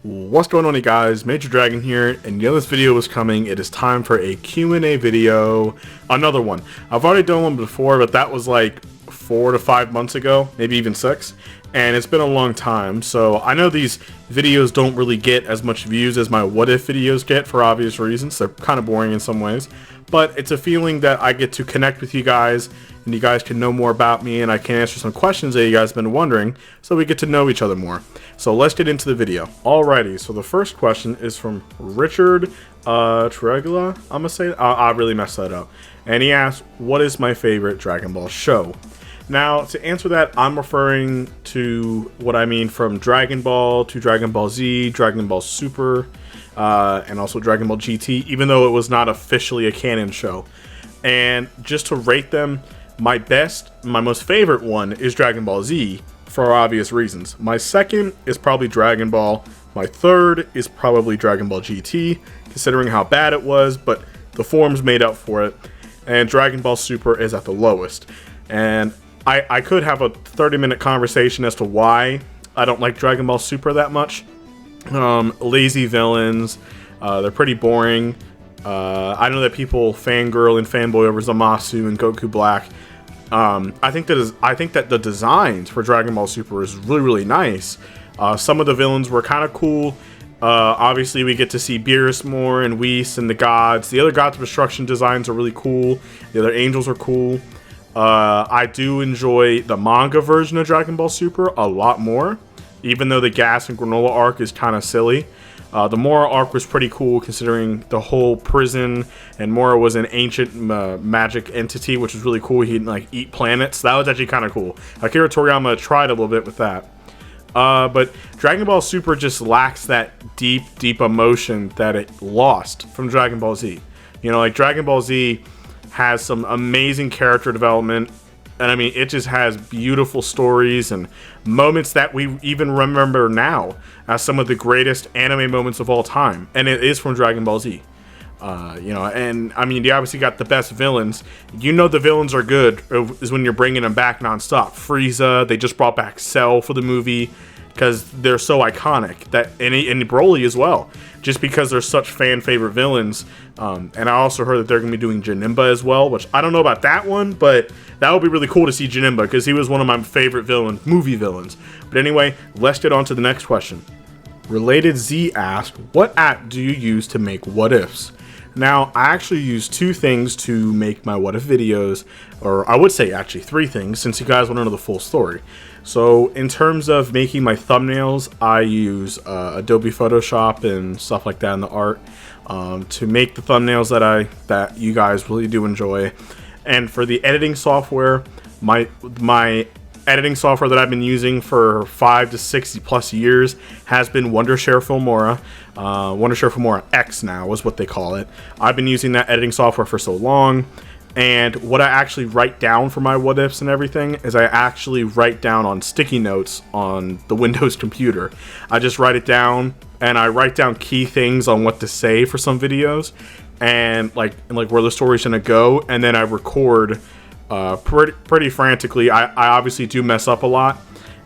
What's going on, you guys? Major Dragon here, and this video is coming. It is time for a Q&A video. Another one. I've already done one before, but that was like 4 to 5 months ago, maybe even 6. And it's been a long time, so I know these videos don't really get as much views as my What If videos get for obvious reasons. They're kind of boring in some ways, but it's a feeling that I get to connect with you guys, and you guys can know more about me, and I can answer some questions that you guys have been wondering, so we get to know each other more. So let's get into the video. Alrighty, so the first question is from Richard Tregula. I'm gonna say I really messed that up, and he asked, "What is my favorite Dragon Ball show?" Now, to answer that, I'm referring to what I mean from Dragon Ball to Dragon Ball Z, Dragon Ball Super, and also Dragon Ball GT, even though it was not officially a canon show. And just to rate them, my most favorite one is Dragon Ball Z, for obvious reasons. My second is probably Dragon Ball. My third is probably Dragon Ball GT, considering how bad it was, but the forms made up for it. And Dragon Ball Super is at the lowest. And I could have a 30-minute conversation as to why I don't like Dragon Ball Super that much. Lazy villains, they're pretty boring. I know that people fangirl and fanboy over Zamasu and Goku Black. I think that the designs for Dragon Ball Super is really nice. Some of the villains were kind of cool. Obviously, we get to see Beerus more and Whis and the gods. The other Gods of Destruction designs are really cool. The other angels are cool. I do enjoy the manga version of Dragon Ball Super a lot more, even though the Gas and Granola arc is kind of silly. The Mora arc was pretty cool, considering the whole prison, and Mora was an ancient magic entity, which was really cool. He'd like eat planets. That was actually kind of cool. Akira Toriyama tried a little bit with that. But Dragon Ball Super just lacks that deep emotion that it lost from Dragon Ball Z. You know, like Dragon Ball Z has some amazing character development, and I mean, it just has beautiful stories and moments that we even remember now as some of the greatest anime moments of all time, and it is from Dragon Ball Z. You know, and I mean, you obviously got the best villains. You know the villains are good is when you're bringing them back nonstop. Frieza, they just brought back Cell for the movie because they're so iconic. That and Broly as well, just because they're such fan favorite villains. And I also heard that they're going to be doing Janemba as well, which I don't know about that one, but that would be really cool to see Janemba because he was one of my favorite movie villains. But anyway, let's get on to the next question. Related Z asked, "What app do you use to make what ifs?" Now, I actually use 2 things to make my what if videos, or I would say actually 3 things, since you guys want to know the full story. So in terms of making my thumbnails, I use Adobe Photoshop and stuff like that in the art to make the thumbnails that you guys really do enjoy. And for the editing software, my editing software that I've been using for 5 to 60 plus years has been Wondershare Filmora. Wondershare Filmora X now is what they call it. I've been using that editing software for so long, and what I actually write down for my what ifs and everything is I actually write down on sticky notes on the Windows computer. I just write it down, and I write down key things on what to say for some videos, and like where the story's gonna go, and then I record pretty frantically. I obviously do mess up a lot,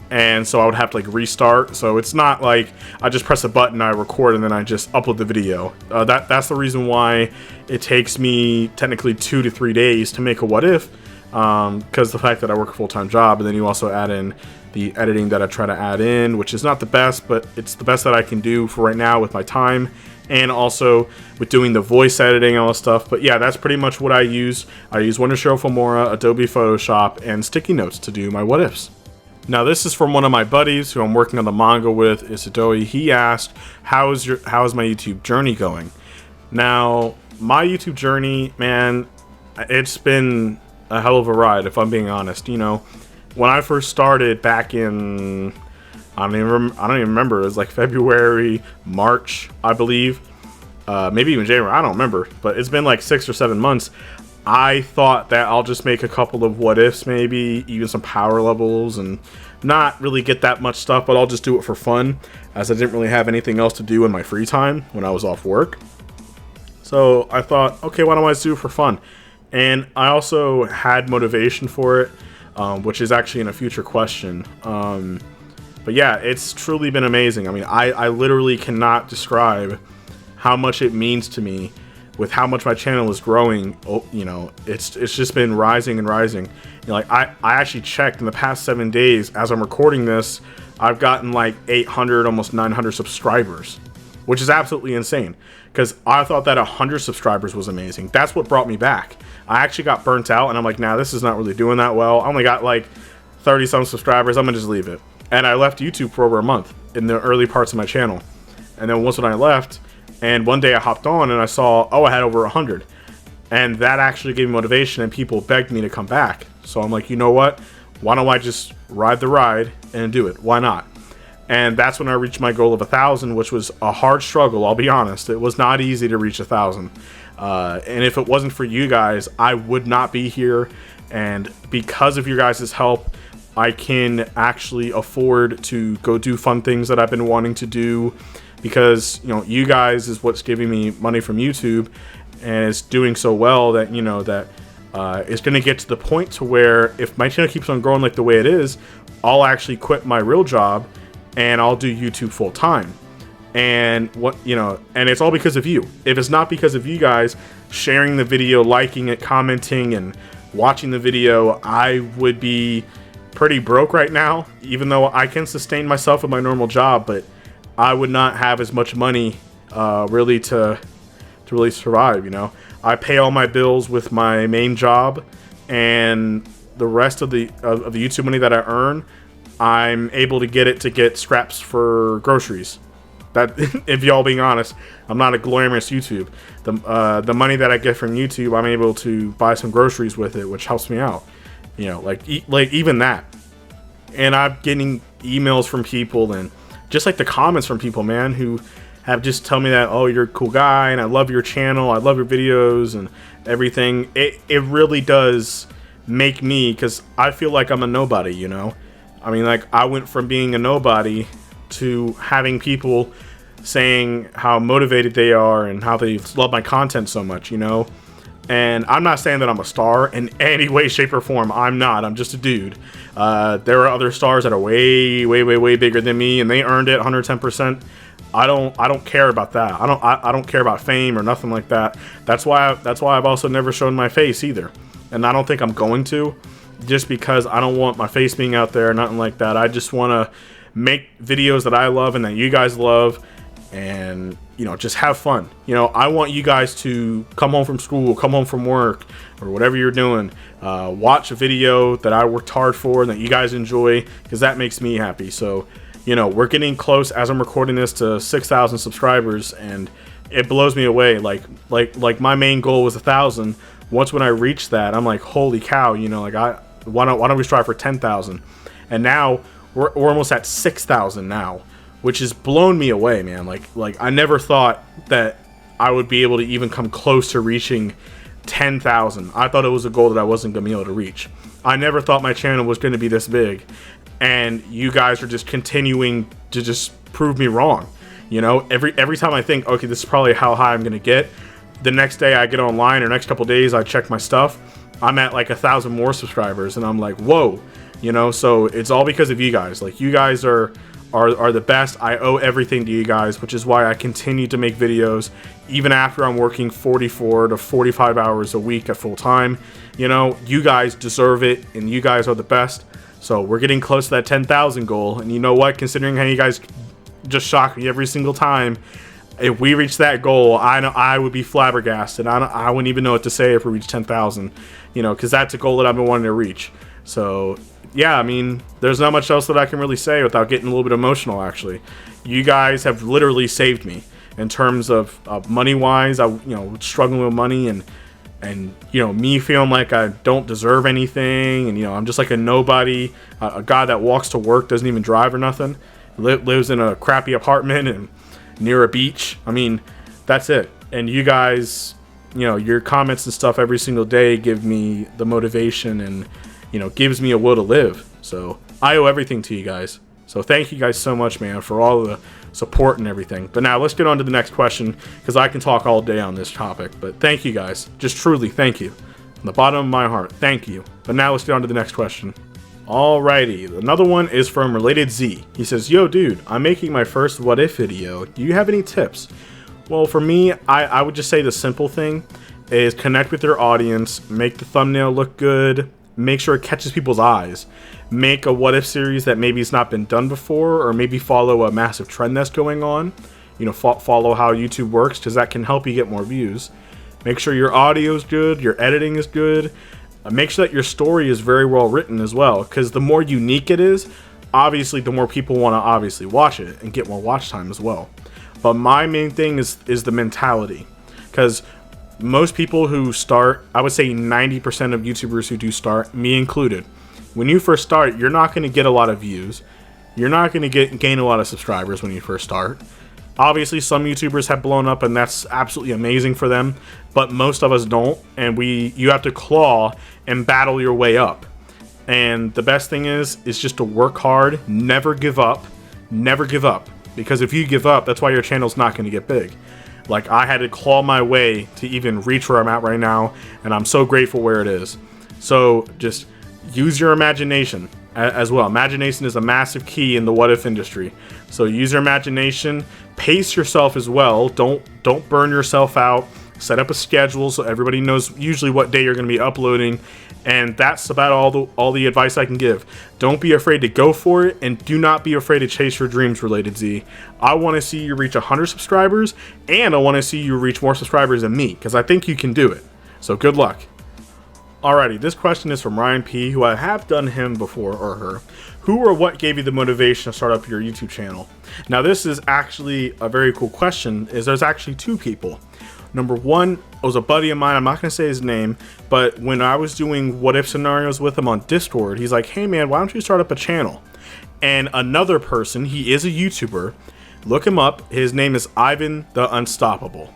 and so I would have to like restart. So it's not like I just press a button, I record, and then I just upload the video. That's the reason why it takes me technically 2 to 3 days to make a what if, because the fact that I work a full-time job, and then you also add in the editing that I try to add in, which is not the best, but it's the best that I can do for right now with my time, and also with doing the voice editing and all that stuff. But yeah, that's pretty much what I use. I use Wondershare Filmora, Adobe Photoshop, and sticky notes to do my what ifs. Now, this is from one of my buddies who I'm working on the manga with, Isidoi. He asked, how is my YouTube journey going? Now, my YouTube journey, man, it's been a hell of a ride, if I'm being honest. You know, when I first started back in, I don't even remember. It was like February, March, I believe. Maybe even January. I don't remember. But it's been like 6 or 7 months. I thought that I'll just make a couple of what ifs, maybe even some power levels, and not really get that much stuff, but I'll just do it for fun, as I didn't really have anything else to do in my free time when I was off work. So I thought, okay, why don't I just do it for fun? And I also had motivation for it, which is actually in a future question. But yeah, it's truly been amazing. I mean, I literally cannot describe how much it means to me with how much my channel is growing. Oh, you know, it's just been rising and rising. You know, like I actually checked in the past 7 days as I'm recording this, I've gotten like 800, almost 900 subscribers, which is absolutely insane because I thought that 100 subscribers was amazing. That's what brought me back. I actually got burnt out and I'm like, nah, this is not really doing that well. I only got like 30 some subscribers. I'm gonna just leave it. And I left YouTube for over a month in the early parts of my channel. And then once when I left, and one day I hopped on and I saw, oh, I had over 100. And that actually gave me motivation and people begged me to come back. So I'm like, you know what? Why don't I just ride the ride and do it? Why not? And that's when I reached my goal of 1,000, which was a hard struggle, I'll be honest. It was not easy to reach 1,000. And if it wasn't for you guys, I would not be here. And because of your guys' help, I can actually afford to go do fun things that I've been wanting to do, because, you know, you guys is what's giving me money from YouTube, and it's doing so well that, you know, that it's going to get to the point to where if my channel keeps on growing like the way it is, I'll actually quit my real job and I'll do YouTube full time. And what, you know, and it's all because of you. If it's not because of you guys sharing the video, liking it, commenting, and watching the video, I would be pretty broke right now, even though I can sustain myself with my normal job, but I would not have as much money really to really survive. You know, I pay all my bills with my main job, and the rest of the YouTube money that I earn, I'm able to get scraps for groceries. That, if y'all being honest, I'm not a glamorous YouTube. The money that I get from YouTube, I'm able to buy some groceries with it, which helps me out. You know, like even that. And I'm getting emails from people and just like the comments from people, man, who have just tell me that, oh, you're a cool guy and I love your channel, I love your videos and everything. It really does make me, because I feel like I'm a nobody, you know. I mean, like, I went from being a nobody to having people saying how motivated they are and how they love my content so much, you know. And I'm not saying that I'm a star in any way, shape, or form. I'm not. I'm just a dude. There are other stars that are way, way, way, way bigger than me, and they earned it 110%. I don't care about that. I don't care about fame or nothing like that. That's why I've also never shown my face either, and I don't think I'm going to, just because I don't want my face being out there or nothing like that. I just want to make videos that I love and that you guys love, and, you know, just have fun. You know, I want you guys to come home from school, come home from work, or whatever you're doing, watch a video that I worked hard for and that you guys enjoy, because that makes me happy. So, you know, we're getting close as I'm recording this to 6,000 subscribers, and it blows me away. Like my main goal was 1,000. Once when I reached that, I'm like, holy cow, you know, like why don't we strive for 10,000? And now we're almost at 6,000 now, which has blown me away, man. Like I never thought that I would be able to even come close to reaching 10,000. I thought it was a goal that I wasn't gonna be able to reach. I never thought my channel was gonna be this big, and you guys are just continuing to just prove me wrong. You know, every time I think, okay, this is probably how high I'm gonna get, the next day I get online, or next couple days I check my stuff, I'm at like 1,000 more subscribers, and I'm like, whoa, you know. So it's all because of you guys. Like, you guys are the best. I owe everything to you guys, which is why I continue to make videos even after I'm working 44 to 45 hours a week at full time. You know, you guys deserve it, and you guys are the best. So we're getting close to that 10,000 goal, and you know what, considering how you guys just shock me every single time, if we reach that goal, I know I would be flabbergasted. I wouldn't even know what to say if we reach 10,000, you know, because that's a goal that I've been wanting to reach. So yeah, I mean, there's not much else that I can really say without getting a little bit emotional, actually. You guys have literally saved me in terms of money-wise. I, you know, struggling with money, and you know, me feeling like I don't deserve anything, and, you know, I'm just like a nobody, a guy that walks to work, doesn't even drive or nothing, lives in a crappy apartment and near a beach. I mean, that's it. And you guys, you know, your comments and stuff every single day give me the motivation, and, you know, gives me a will to live. So I owe everything to you guys. So thank you guys so much, man, for all the support and everything. But now let's get on to the next question, because I can talk all day on this topic. But thank you guys. Just truly thank you. From the bottom of my heart, thank you. But now let's get on to the next question. Alrighty, another one is from Related Z. He says, yo dude, I'm making my first what if video. Do you have any tips? Well, for me, I would just say the simple thing is connect with your audience, make the thumbnail look good, make sure it catches people's eyes, make a what if series that maybe it's not been done before, or maybe follow a massive trend that's going on. You know, follow how YouTube works, because that can help you get more views. Make sure your audio is good, your editing is good. Make sure that your story is very well written as well, because the more unique it is, obviously the more people want to obviously watch it and get more watch time as well. But my main thing is the mentality, because most people who start, I would say 90% of YouTubers who do start, me included, when you first start, you're not going to get a lot of views. You're not going to gain a lot of subscribers when you first start. Obviously, some YouTubers have blown up, and that's absolutely amazing for them, but most of us don't, and you have to claw and battle your way up. And the best thing is just to work hard, never give up, because if you give up, that's why your channel's not going to get big. Like, I had to claw my way to even reach where I'm at right now, and I'm so grateful where it is. So just use your imagination as well. Imagination is a massive key in the what if industry. So use your imagination, pace yourself as well. Don't burn yourself out. Set up a schedule so everybody knows usually what day you're going to be uploading, and that's about all the advice I can give. Don't be afraid to go for it, and do not be afraid to chase your dreams, Related Z. I want to see you reach 100 subscribers, and I want to see you reach more subscribers than me, because I think you can do it. So good luck. Alrighty, this question is from Ryan P, who I have done him before, or her. Who or what gave you the motivation to start up your YouTube channel? Now this is actually a very cool question, is there's actually two people. Number one was a buddy of mine, I'm not going to say his name, but when I was doing what if scenarios with him on Discord, he's like, hey man, why don't you start up a channel? And another person, he is a YouTuber, look him up, his name is Ivan the Unstoppable.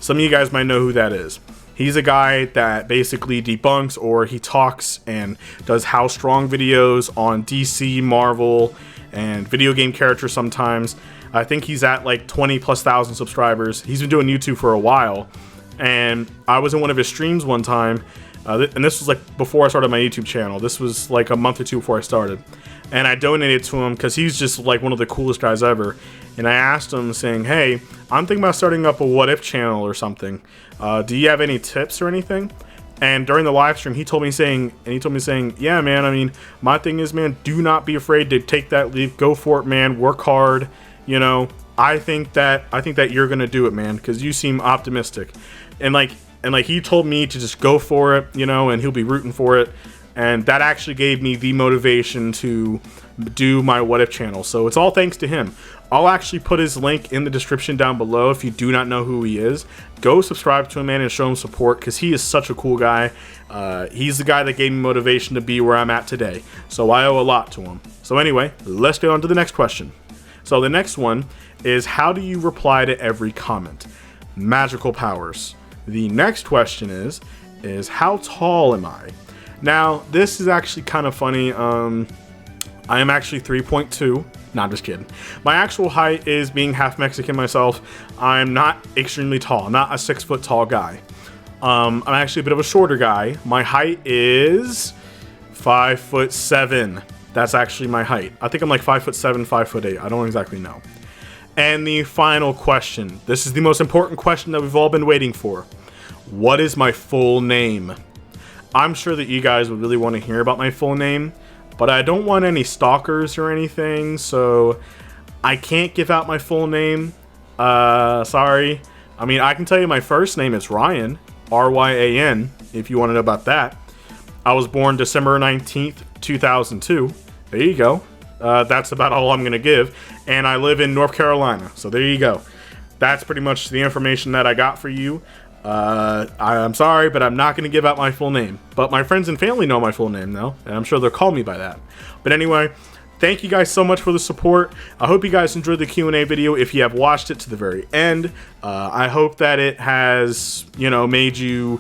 Some of you guys might know who that is. He's a guy that basically debunks, or he talks and does how strong videos on DC, Marvel, and video game characters sometimes. I think he's at like 20,000+ subscribers. He's been doing YouTube for a while, and I was in one of his streams one time, and this was like before I started my YouTube channel. This was like a month or two before I started, and I donated to him because he's just like one of the coolest guys ever. And I asked him saying, hey, I'm thinking about starting up a what if channel or something. Do you have any tips or anything? And during the live stream, he told me saying, yeah, man, I mean, my thing is, man, do not be afraid to take that leap. Go for it, man. Work hard. You know, I think that you're gonna do it, man, because you seem optimistic. And like he told me to just go for it, you know, and he'll be rooting for it. And that actually gave me the motivation to do my what if channel. So it's all thanks to him. I'll actually put his link in the description down below if you do not know who he is. Go subscribe to him, man, and show him support, because he is such a cool guy. He's the guy that gave me motivation to be where I'm at today. So I owe a lot to him. So anyway, let's get on to the next question. So the next one is, how do you reply to every comment? Magical powers. The next question is how tall am I? Now, this is actually kind of funny. I am actually 3.2. No, I'm just kidding. My actual height is, being half Mexican myself, I'm not extremely tall. I'm not a 6 foot tall guy. I'm actually a bit of a shorter guy. My height is 5'7". That's actually my height. I think I'm like 5'7", 5'8". I don't exactly know. And the final question. This is the most important question that we've all been waiting for. What is my full name? I'm sure that you guys would really want to hear about my full name, but I don't want any stalkers or anything, so I can't give out my full name. Sorry. I mean, I can tell you my first name is Ryan, R-Y-A-N, if you want to know about that. I was born December 19th, 2002. There you go. That's about all I'm going to give. And I live in North Carolina, so there you go. That's pretty much the information that I got for you. I'm sorry, but I'm not going to give out my full name. But my friends and family know my full name, though, and I'm sure they'll call me by that. But anyway, thank you guys so much for the support. I hope you guys enjoyed the Q&A video if you have watched it to the very end. I hope that it has, you know, made you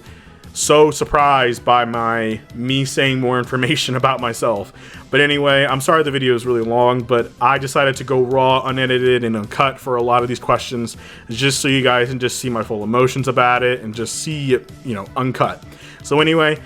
so surprised by me saying more information about myself. But anyway, I'm sorry the video is really long, but I decided to go raw, unedited, and uncut for a lot of these questions, just so you guys can just see my full emotions about it and just see it, you know, uncut. So anyway,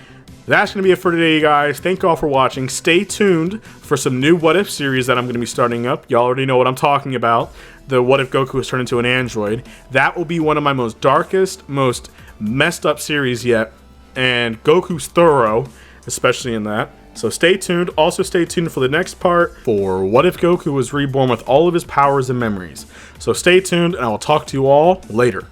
That's going to be it for today, you guys. Thank you all for watching. Stay tuned for some new What If series that I'm going to be starting up. Y'all already know what I'm talking about. The What If Goku was turned into an android. That will be one of my most darkest, most messed up series yet. And Goku's thorough, especially in that. So stay tuned. Also stay tuned for the next part for What If Goku was reborn with all of his powers and memories. So stay tuned, and I will talk to you all later.